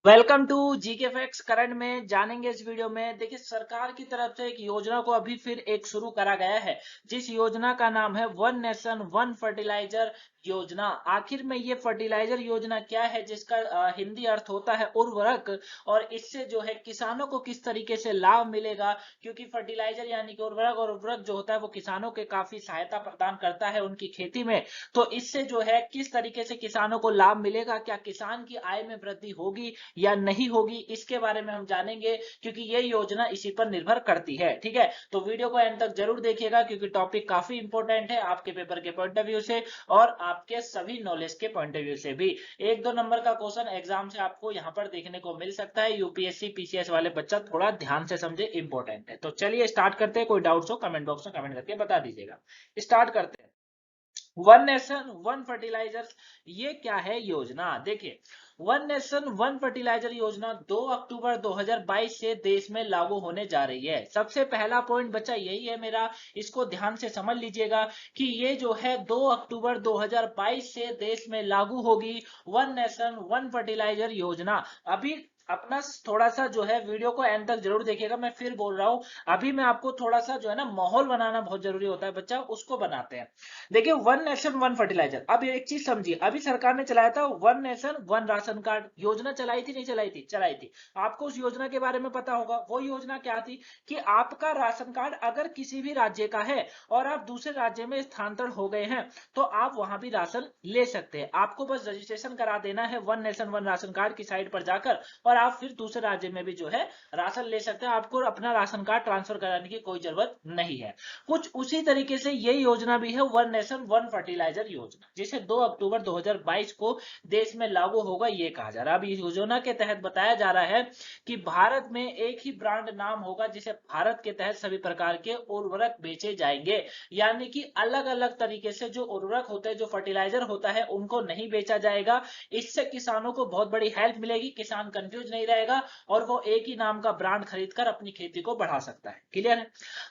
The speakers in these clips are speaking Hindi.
Welcome to GK facts. Current में जानेंगे इस वीडियो में। देखिए, सरकार की तरफ से एक योजना को अभी फिर एक शुरू करा गया है, जिस योजना का नाम है वन नेशन वन फर्टिलाइजर योजना। आखिर में ये फर्टिलाइजर योजना क्या है, जिसका हिंदी अर्थ होता है उर्वरक, और इससे जो है किसानों को किस तरीके से लाभ मिलेगा, क्योंकि फर्टिलाइजर यानी कि उर्वरक, और उर्वरक जो होता है वो किसानों के काफी सहायता प्रदान करता है उनकी खेती में। तो इससे जो है किस तरीके से किसानों को लाभ मिलेगा, क्या किसान की आय में वृद्धि होगी या नहीं होगी, इसके बारे में हम जानेंगे, क्योंकि ये योजना इसी पर निर्भर करती है। ठीक है, तो वीडियो को एंड तक जरूर देखिएगा, क्योंकि टॉपिक काफी इंपॉर्टेंट है आपके पेपर के पॉइंट ऑफ व्यू से और आपके सभी नॉलेज के पॉइंट ऑफ व्यू से भी। एक दो नंबर का क्वेश्चन एग्जाम से आपको यहाँ पर देखने को मिल सकता है। यूपीएससी पीसीएस वाले बच्चा थोड़ा ध्यान से समझे, इंपॉर्टेंट है। तो चलिए स्टार्ट करते हैं। कोई डाउट्स हो कमेंट बॉक्स में कमेंट करके बता दीजिएगा। स्टार्ट करते हैं। वन नेशन वन फर्टिलाइजर, ये क्या है योजना? देखिए, वन नेशन वन फर्टिलाइजर योजना 2 अक्टूबर 2022 से देश में लागू होने जा रही है। सबसे पहला पॉइंट बच्चा यही है मेरा, इसको ध्यान से समझ लीजिएगा कि ये जो है 2 अक्टूबर 2022 से देश में लागू होगी वन नेशन वन फर्टिलाइजर योजना। अभी अपना थोड़ा सा जो है वीडियो को एंड तक जरूर देखिएगा। मैं फिर बोल रहा हूं, अभी मैं आपको थोड़ा सा जो है ना माहौल बनाना बहुत जरूरी होता है बच्चा, उसको बनाते हैं। देखिए, वन नेशन वन फर्टिलाइजर, अब एक चीज समझिए, अभी सरकार ने चलाया था one nation one ration card योजना, चलाई थी नहीं चलाई थी? चलाई थी। आपको उस योजना के बारे में पता होगा। वो योजना क्या थी कि आपका राशन कार्ड अगर किसी भी राज्य का है और आप दूसरे राज्य में स्थानांतरण हो गए हैं, तो आप वहां भी राशन ले सकते हैं। आपको बस रजिस्ट्रेशन करा देना है one nation one ration card की साइट पर जाकर, और आप फिर दूसरे राज्य में भी जो है राशन ले सकते हैं। आपको अपना राशन कार्ड ट्रांसफर कराने की कोई जरूरत नहीं है। कुछ उसी तरीके से ये योजना भी है वन नेशन वन फर्टिलाइजर योजना, जिसे 2 अक्टूबर 2022 को देश में लागू होगा, ये कहा जा रहा है। अब इस योजना के तहत बताया जा रहा है कि भारत में एक ही ब्रांड नाम होगा, जिसे भारत के तहत सभी प्रकार के उर्वरक बेचे जाएंगे। यानी कि अलग अलग तरीके से जो उर्वरक होते हैं, जो फर्टिलाइजर होता है, उनको नहीं बेचा जाएगा। इससे किसानों को बहुत बड़ी हेल्प मिलेगी, किसान कंफ्यूज नहीं रहेगा और वो एक ही नाम का ब्रांड खरीदकर अपनी खेती को बढ़ा सकता है। क्लियर है?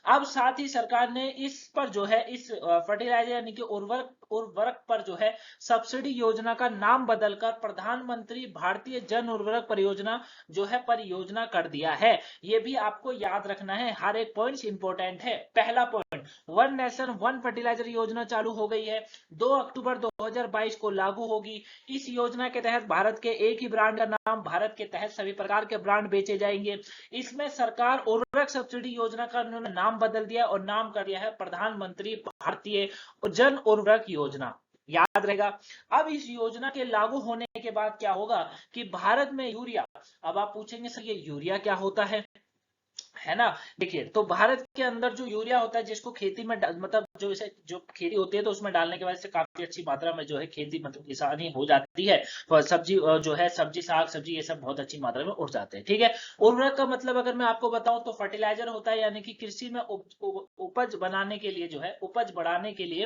अब साथ ही सरकार ने इस पर जो है, इस फर्टिलाइजर यानी कि उर्वरक उर्वरक पर जो है सब्सिडी योजना का नाम बदलकर प्रधानमंत्री भारतीय जन उर्वरक परियोजना जो है परियोजना कर दिया है। ये भी आपको याद रखना है, हर एक पॉइंट इंपॉर्टेंट है। पहला point, one nation one fertiliser योजना चालू हो गई है, 2 अक्टूबर 2022 को लागू होगी। इस योजना के तहत भारत के एक ही ब्रांड का नाम, भारत के तहत सभी प्रकार के ब्रांड बेचे जाएंगे। इसमें सरकार उर्वरक सब्सिडी योजना का उन्होंने नाम बदल दिया और नाम कर दिया है प्रधानमंत्री भारतीय जन उर्वरक योजना। याद रहेगा। अब इस योजना के लागू होने के बाद क्या होगा कि भारत में यूरिया, अब आप पूछेंगे सर ये यूरिया क्या होता है ना? देखिए, तो भारत के अंदर जो यूरिया होता है, जिसको खेती में मतलब जो इसे जो खेती होती है तो उसमें डालने की वजह से काफी अच्छी मात्रा में जो है खेती मतलब किसानी हो जाती है। और सब्जी जो है सब्जी साग सब्जी ये सब बहुत अच्छी मात्रा में उड़ जाते हैं। ठीक है। उर्वरक का मतलब अगर मैं आपको बताऊं तो फर्टिलाइजर होता है, यानी कि कृषि में उपज बनाने के लिए जो है उपज बढ़ाने के लिए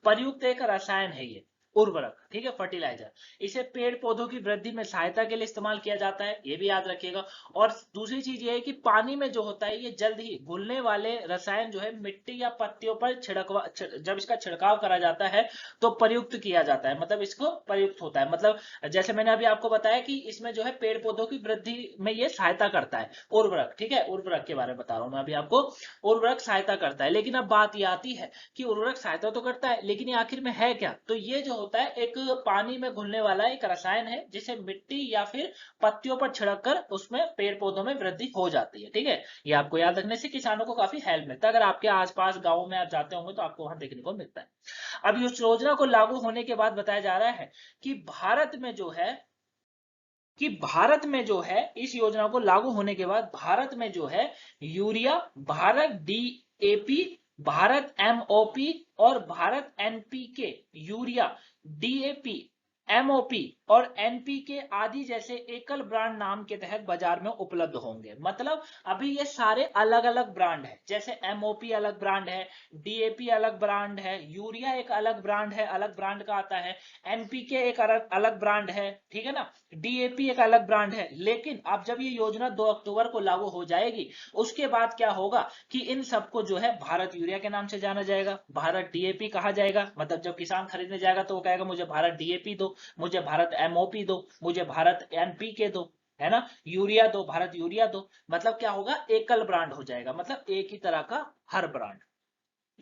प्रयुक्त एक रसायन है ये उर्वरक। ठीक है, फर्टिलाइजर। इसे पेड़ पौधों की वृद्धि में सहायता के लिए इस्तेमाल किया जाता है, ये भी याद रखिएगा। और दूसरी चीज ये है कि पानी में जो होता है ये जल्द ही घुलने वाले रसायन जो है मिट्टी या पत्तियों पर जब इसका छिड़काव करा जाता है तो प्रयुक्त किया जाता है, मतलब इसको प्रयुक्त होता है। मतलब जैसे मैंने अभी आपको बताया कि इसमें जो है पेड़ पौधों की वृद्धि में ये सहायता करता है उर्वरक। ठीक है, उर्वरक के बारे में बता रहा हूं मैं अभी आपको। उर्वरक सहायता करता है, लेकिन अब बात ये आती है कि उर्वरक सहायता तो करता है, लेकिन ये आखिर में है क्या? तो ये जो होता है एक पानी में घुलने वाला एक रसायन है, जिसे मिट्टी या फिर पत्तियों पर छिड़क कर उसमें पेड़ पौधों में वृद्धि हो जाती है। ठीक है, ये आपको याद रखने से किसानों को काफी हेल्प मिलता है। अगर आपके आसपास गाँव में आप जाते होंगे तो आपको वहां देखने को मिलता है। अब इस योजना को लागू होने के बाद बताया जा रहा है कि भारत में जो है इस योजना को लागू होने के बाद भारत में जो है urea, Bharat DAP, Bharat MOP और Bharat NPK, urea, DAP, MOP और एनपीके आदि जैसे एकल ब्रांड नाम के तहत बाजार में उपलब्ध होंगे। मतलब अभी ये सारे अलग अलग ब्रांड है, जैसे एमओपी अलग ब्रांड है, डीएपी अलग ब्रांड है, यूरिया एक अलग ब्रांड है, अलग ब्रांड का आता है, एनपीके एक अलग अलग ब्रांड है। ठीक है ना? डीएपी एक अलग ब्रांड है। लेकिन अब जब ये योजना 2 अक्टूबर को लागू हो जाएगी, उसके बाद क्या होगा कि इन सबको जो है भारत यूरिया के नाम से जाना जाएगा, भारत डीएपी कहा जाएगा। मतलब जब किसान खरीदने जाएगा तो वो कहेगा मुझे भारत डीएपी दो, मुझे भारत एमओपी दो, मुझे भारत एनपीके दो। है ना, यूरिया दो, भारत यूरिया दो, मतलब क्या होगा, एकल ब्रांड हो जाएगा, मतलब एक ही तरह का हर ब्रांड,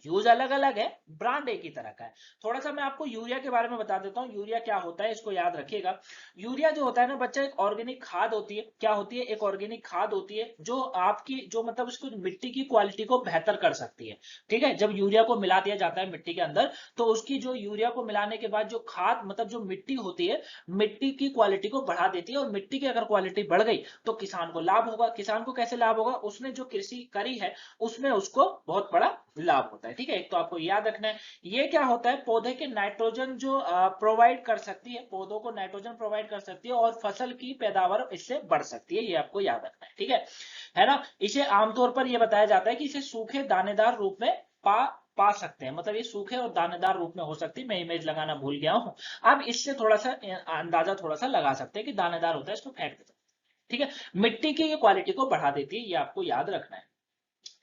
यूज अलग अलग है, ब्रांड एक ही तरह का है। थोड़ा सा मैं आपको यूरिया के बारे में बता देता हूँ, यूरिया क्या होता है इसको याद रखिएगा। यूरिया जो होता है ना बच्चा, एक ऑर्गेनिक खाद होती है। क्या होती है? एक ऑर्गेनिक खाद होती है जो आपकी जो मतलब उसको मिट्टी की क्वालिटी को बेहतर कर सकती है। ठीक है, जब यूरिया को मिला दिया जाता है मिट्टी के अंदर, तो उसकी जो यूरिया को मिलाने के बाद जो खाद मतलब जो मिट्टी होती है, मिट्टी की क्वालिटी को बढ़ा देती है, और मिट्टी की अगर क्वालिटी बढ़ गई तो किसान को लाभ होगा। किसान को कैसे लाभ होगा? उसने जो कृषि करी है उसमें उसको बहुत बड़ा लाभ होता है। ठीक है, एक तो आपको याद रखना है। ये क्या होता है? पौधे के नाइट्रोजन जो प्रोवाइड कर सकती है, पौधों को नाइट्रोजन प्रोवाइड कर सकती है, और फसल की पैदावार इससे बढ़ सकती है। ये आपको याद रखना है। ठीक है ना। इसे आमतौर पर यह बताया जाता है कि इसे सूखे दानेदार रूप में पा सकते हैं, मतलब ये सूखे और दानेदार रूप में हो सकती है। मैं इमेज लगाना भूल गया हूं। अब इससे थोड़ा सा अंदाजा थोड़ा सा लगा सकते हैं कि दानेदार होता है, इसको फेंक देते हैं। ठीक है, मिट्टी की ये क्वालिटी को बढ़ा देती है, ये आपको याद रखना है।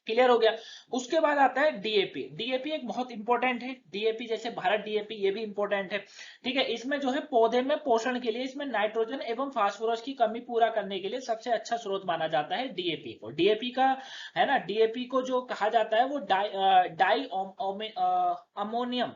क्लियर हो गया। उसके बाद आता है डीएपी। डीएपी एक बहुत इंपॉर्टेंट है, डीएपी जैसे भारत डीएपी, ये भी इंपॉर्टेंट है। ठीक है, इसमें जो है पौधे में पोषण के लिए, इसमें नाइट्रोजन एवं फास्फोरस की कमी पूरा करने के लिए सबसे अच्छा स्रोत माना जाता है डीएपी को। डीएपी का है ना, डीएपी को जो कहा जाता है वो डाई अमोनियम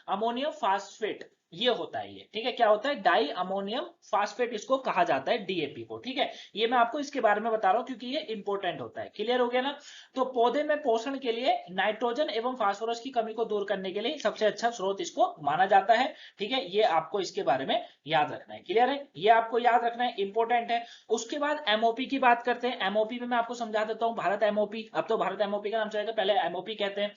अमोनियम फास्फेट ये होता है। ये ठीक है, क्या होता है? डाई अमोनियम फास्फेट इसको कहा जाता है, डीएपी को। ठीक है, ये मैं आपको इसके बारे में बता रहा हूं क्योंकि ये इंपॉर्टेंट होता है। क्लियर हो गया ना। तो पौधे में पोषण के लिए नाइट्रोजन एवं फास्फोरस की कमी को दूर करने के लिए सबसे अच्छा स्रोत इसको माना जाता है। ठीक है, ये आपको इसके बारे में याद रखना है। क्लियर है, ये आपको याद रखना है, इंपॉर्टेंट है। उसके बाद एमओपी की बात करते हैं। एमओपी में मैं आपको समझा देता हूं, भारत एमओपी, अब तो भारत एमओपी का नाम चलेगा, पहले एमओपी कहते हैं।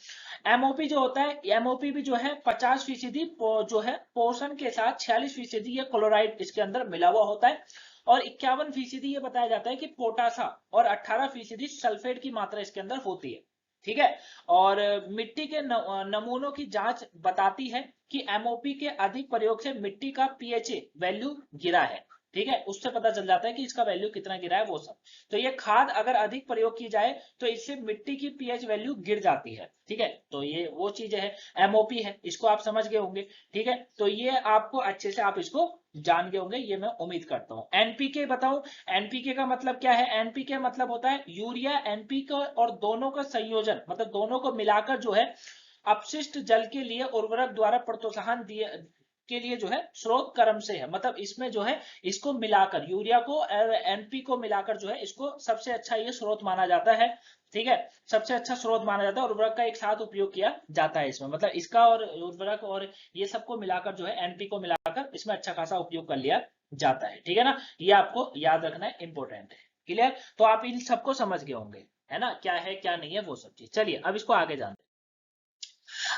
एमओपी जो होता है, एमओपी भी जो है 50% जो है पोषण के साथ 46% ये क्लोराइड इसके अंदर मिला हुआ होता है, और 51% ये बताया जाता है कि पोटासा, और 18% सल्फेट की मात्रा इसके अंदर होती है। ठीक है, और मिट्टी के नमूनों की जांच बताती है कि एमओपी के अधिक प्रयोग से मिट्टी का पीएच वैल्यू गिरा है। ठीक है, उससे पता चल जाता है कि इसका वैल्यू कितना गिरा है वो सब। तो ये खाद अगर अधिक प्रयोग की जाए तो इससे मिट्टी की पीएच वैल्यू गिर जाती है। ठीक है, तो ये वो चीजें है, एमओपी है, इसको आप समझ गए होंगे। ठीक है, तो ये आपको अच्छे से आप इसको जान गए होंगे, ये मैं उम्मीद करता हूं। एनपीके बताऊं, एनपीके का मतलब क्या है? एनपीके मतलब होता है यूरिया एनपीके और दोनों का संयोजन, मतलब दोनों को मिलाकर जो है अपशिष्ट जल के लिए उर्वरक द्वारा प्रोत्साहन दिए के लिए जो है स्रोत क्रम से है। मतलब इसमें जो है इसको मिलाकर, यूरिया को और एनपी को मिलाकर जो है इसको सबसे अच्छा ये स्रोत माना जाता है। ठीक है, सबसे अच्छा स्रोत माना जाता है, उर्वरक का एक साथ उपयोग किया जाता है इसमें, मतलब इसका और उर्वरक और ये सबको मिलाकर जो है एनपी को मिलाकर इसमें अच्छा खासा उपयोग कर लिया जाता है। ठीक है ना, ये आपको याद रखना है, इंपॉर्टेंट है। क्लियर, तो आप इन सबको समझ गए होंगे, है ना, क्या है क्या नहीं है वो सब चीज। चलिए अब इसको आगे जानते हैं।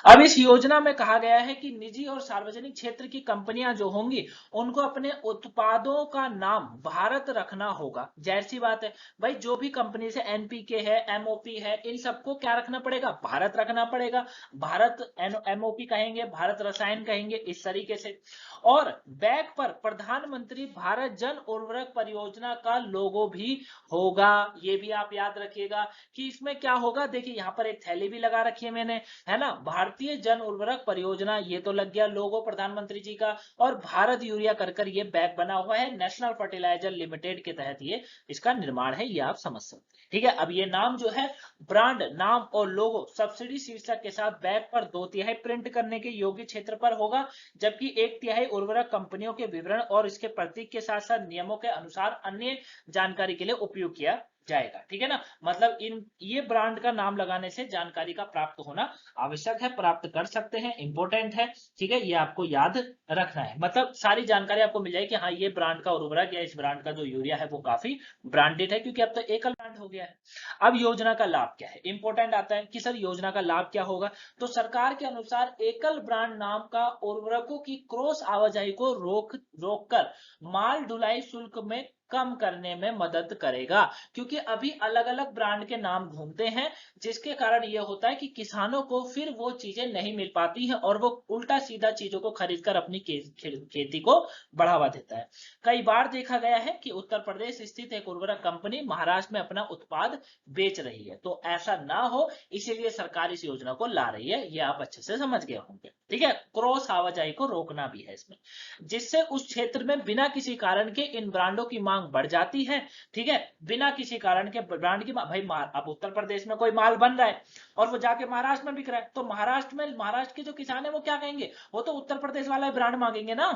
अब इस योजना में कहा गया है कि निजी और सार्वजनिक क्षेत्र की कंपनियां जो होंगी उनको अपने उत्पादों का नाम भारत रखना होगा। जाहिर सी बात है भाई, जो भी कंपनी से एनपीके है, एमओपी है, इन सबको क्या रखना पड़ेगा? भारत रखना पड़ेगा। भारत एमओपी कहेंगे, भारत रसायन कहेंगे, इस तरीके से। और बैग पर प्रधानमंत्री भारत जन उर्वरक परियोजना का लोगो भी होगा। ये भी आप याद रखिएगा कि इसमें क्या होगा। देखिए यहाँ पर एक थैली भी लगा रखी है मैंने, है ना, भारतीय जन उर्वरक परियोजना, ये तो लग गया लोगो प्रधानमंत्री जी का, और भारत यूरिया कर ये बैग बना हुआ है, नेशनल फर्टिलाइजर लिमिटेड के तहत ये इसका निर्माण है, ये आप समझ सकते हैं। ठीक है, अब ये नाम जो है, ब्रांड नाम और लोगो सब्सिडी शीर्षक के साथ बैग पर 2/3 प्रिंट करने के योग्य क्षेत्र पर होगा, जबकि 1/3 उर्वरक कंपनियों के विवरण और इसके प्रतीक के साथ साथ नियमों के अनुसार अन्य जानकारी के लिए उपयोग किया जाएगा। ठीक है ना, मतलब इन ये ब्रांड का नाम लगाने से जानकारी का प्राप्त होना आवश्यक है, प्राप्त कर सकते हैं, इंपॉर्टेंट है। ठीक है, ये आपको याद रखना है, मतलब सारी जानकारी आपको मिल जाएगी कि हाँ ये ब्रांड का उर्वरक या इस ब्रांड का जो यूरिया है वो काफी ब्रांडेड है, क्योंकि अब तो एकल ब्रांड हो गया है। अब योजना का लाभ क्या है? इंपॉर्टेंट आता है कि सर योजना का लाभ क्या होगा। तो सरकार के अनुसार एकल ब्रांड नाम का उर्वरकों की क्रॉस आवाजाही को रोक कर माल ढुलाई शुल्क में कम करने में मदद करेगा, क्योंकि अभी अलग अलग ब्रांड के नाम घूमते हैं, जिसके कारण यह होता है कि किसानों को फिर वो चीजें नहीं मिल पाती हैं, और वो उल्टा सीधा चीजों को खरीद कर अपनी खेती को बढ़ावा देता है। कई बार देखा गया है कि उत्तर प्रदेश स्थित एक उर्वरक कंपनी महाराष्ट्र में अपने अपना उत्पाद बेच रही है। तो ऐसा ना हो, इसीलिए सरकार इस योजना को ला रही है, ये आप अच्छे से समझ गए होंगे। ठीक है, क्रॉस आवाजाही को रोकना भी है इसमें, जिससे उस क्षेत्र में बिना किसी कारण के इन ब्रांडों की मांग बढ़ जाती है। ठीक है, बिना किसी कारण के ब्रांड की भाई अब उत्तर प्रदेश में कोई माल बन रहा है और वो जाके महाराष्ट्र में बिक रहा है, तो महाराष्ट्र के जो किसान है वो क्या कहेंगे, वो तो उत्तर प्रदेश वाला ब्रांड मांगेंगे ना।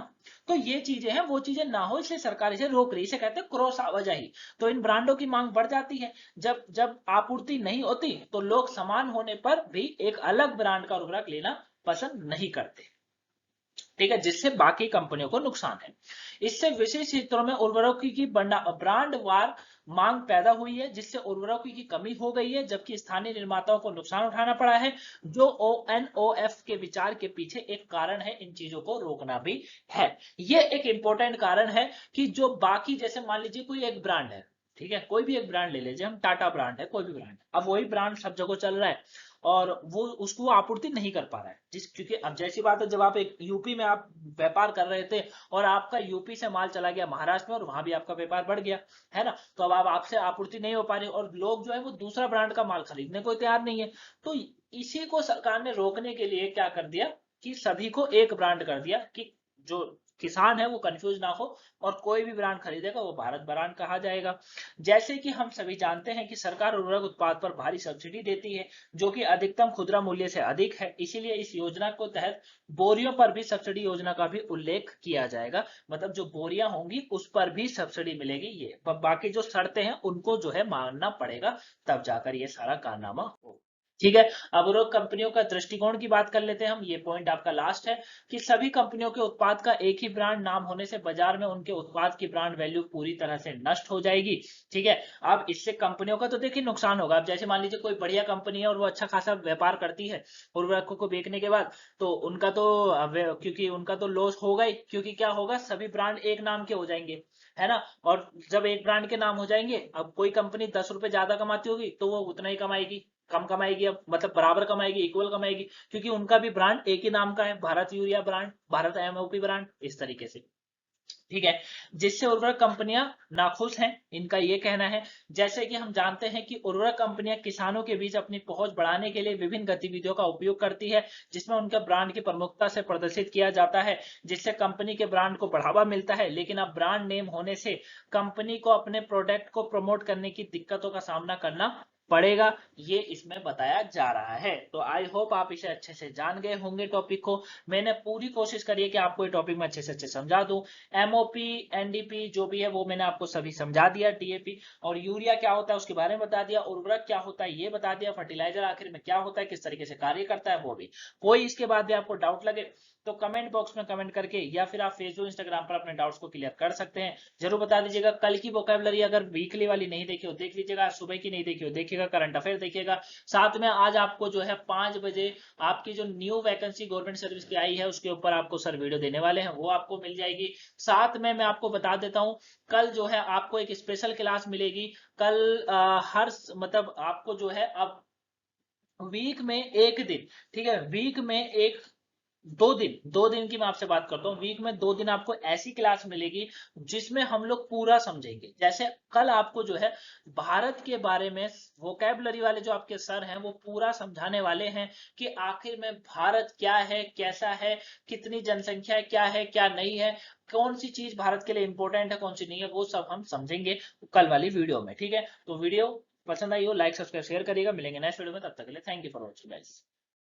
तो ये चीजें हैं, वो चीजें ना हो, इसलिए सरकार इसे रोक रही है, इसे कहते हैं क्रॉस आवाजाही। तो इन ब्रांडों की मांग बढ़ जाती है, जब जब आपूर्ति नहीं होती तो लोग समान होने पर भी एक अलग ब्रांड का उर्वरक लेना पसंद नहीं करते। ठीक है, जिससे बाकी कंपनियों को नुकसान है। इससे विशेष क्षेत्रों में उर्वरकों की ब्रांड वार मांग पैदा हुई है, जिससे उर्वरकों की कमी हो गई है, जबकि स्थानीय निर्माताओं को नुकसान उठाना पड़ा है, जो ONOF के विचार के पीछे एक कारण है। इन चीजों को रोकना भी है। ये एक इंपॉर्टेंट कारण है कि जो बाकी, जैसे मान लीजिए कोई एक ब्रांड है, ठीक है, कोई भी एक ब्रांड ले लीजिए, हम टाटा ब्रांड है, कोई भी ब्रांड, अब वही ब्रांड सब जगह चल रहा है और वो उसको आपूर्ति नहीं कर पा रहा है, क्योंकि अब जैसी बात है, जब आप एक यूपी में आप व्यापार कर रहे थे और आपका यूपी से माल चला गया महाराष्ट्र में और वहां भी आपका व्यापार बढ़ गया, है ना, तो अब आप आपसे आपूर्ति नहीं हो पा रही और लोग जो है वो दूसरा ब्रांड का माल खरीदने को तैयार नहीं है। तो इसी को सरकार ने रोकने के लिए क्या कर दिया कि सभी को एक ब्रांड कर दिया, कि जो किसान है वो कंफ्यूज ना हो और कोई भी ब्रांड खरीदेगा वो भारत ब्रांड कहा जाएगा। जैसे कि हम सभी जानते हैं कि सरकार उर्वरक उत्पाद पर भारी सब्सिडी देती है, जो कि अधिकतम खुदरा मूल्य से अधिक है, इसीलिए इस योजना को तहत बोरियों पर भी सब्सिडी योजना का भी उल्लेख किया जाएगा। मतलब जो बोरियां होंगी उस पर भी सब्सिडी मिलेगी, ये बाकी जो शर्तें हैं उनको जो है मानना पड़ेगा, तब जाकर ये सारा कारनामा हो। ठीक है, अब उर्वरक कंपनियों का दृष्टिकोण की बात कर लेते हैं हम। ये पॉइंट आपका लास्ट है कि सभी कंपनियों के उत्पाद का एक ही ब्रांड नाम होने से बाजार में उनके उत्पाद की ब्रांड वैल्यू पूरी तरह से नष्ट हो जाएगी। ठीक है, अब इससे कंपनियों का तो देखिए नुकसान होगा। अब जैसे मान लीजिए कोई बढ़िया कंपनी है और वो अच्छा खासा व्यापार करती है उर्वरकों को बेचने के बाद, तो उनका तो क्योंकि उनका तो लॉस होगा ही, क्योंकि क्या होगा, सभी ब्रांड एक नाम के हो जाएंगे, है ना। और जब एक ब्रांड के नाम हो जाएंगे, अब कोई कंपनी 10 रुपए ज्यादा कमाती होगी तो वो उतना ही कमाएगी, कम कमाएगी, अब मतलब बराबर कमाएगी, इक्वल कमाएगी, क्योंकि उनका भी ब्रांड एक ही नाम का है, Bharat urea brand, Bharat MOP brand, इस तरीके से। ठीक है, जिससे उर्वरक कंपनियां नाखुश हैं, इनका ये कहना है। जैसे कि हम जानते हैं कि उर्वरक कंपनियां किसानों के बीच अपनी पहुंच बढ़ाने के लिए विभिन्न गतिविधियों का उपयोग करती है, जिसमें उनके ब्रांड की प्रमुखता से प्रदर्शित किया जाता है, जिससे कंपनी के ब्रांड को बढ़ावा मिलता है। लेकिन अब ब्रांड नेम होने से कंपनी को अपने प्रोडक्ट को प्रमोट करने की दिक्कतों का सामना करना पड़ेगा, ये इसमें बताया जा रहा है। तो आई होप आप इसे अच्छे से जान गए होंगे टॉपिक को। मैंने पूरी कोशिश करी है कि आपको ये टॉपिक में अच्छे से अच्छे समझा दूं। MOP NDP जो भी है वो मैंने आपको सभी समझा दिया, TAP और यूरिया क्या होता है उसके बारे में बता दिया, उर्वरक क्या होता है ये बता दिया, फर्टिलाइजर आखिर में क्या होता है, किस तरीके से कार्य करता है वो भी। कोई इसके बाद भी आपको डाउट लगे तो कमेंट बॉक्स में कमेंट करके या फिर आप फेसबुक इंस्टाग्राम पर अपने डाउट्स को क्लियर कर सकते हैं। जरूर बता दीजिएगा। कल की वोकैबुलरी अगर वीकली वाली नहीं देखी हो देख लीजिएगा, सुबह की नहीं देखी हो देखिएगा, करंट अफेयर देखिएगा। साथ में आज आपको जो है 5 बजे आपकी जो न्यू वैकेंसी गवर्नमेंट सर्विस की आई है उसके ऊपर आपको सर वीडियो देने वाले हैं, वो आपको मिल जाएगी। साथ में मैं आपको बता देता हूं, कल जो है आपको एक स्पेशल क्लास मिलेगी। कल हर मतलब आपको जो है अब वीक में एक दिन, ठीक है, वीक में 2 दिन की मैं आपसे बात करता हूँ। वीक में 2 दिन आपको ऐसी क्लास मिलेगी जिसमें हम लोग पूरा समझेंगे। जैसे कल आपको जो है भारत के बारे में वोकैबुलरी वाले जो आपके सर हैं वो पूरा समझाने वाले हैं कि आखिर में भारत क्या है, कैसा है, कितनी जनसंख्या क्या है, क्या नहीं है, कौन सी चीज भारत के लिए इंपॉर्टेंट है, कौन सी नहीं है, वो सब हम समझेंगे कल वाली वीडियो में। ठीक है, तो वीडियो पसंद आई हो लाइक सब्सक्राइब शेयर करिएगा। मिलेंगे नेक्स्ट वीडियो में, तब तक के लिए thank you for watching guys.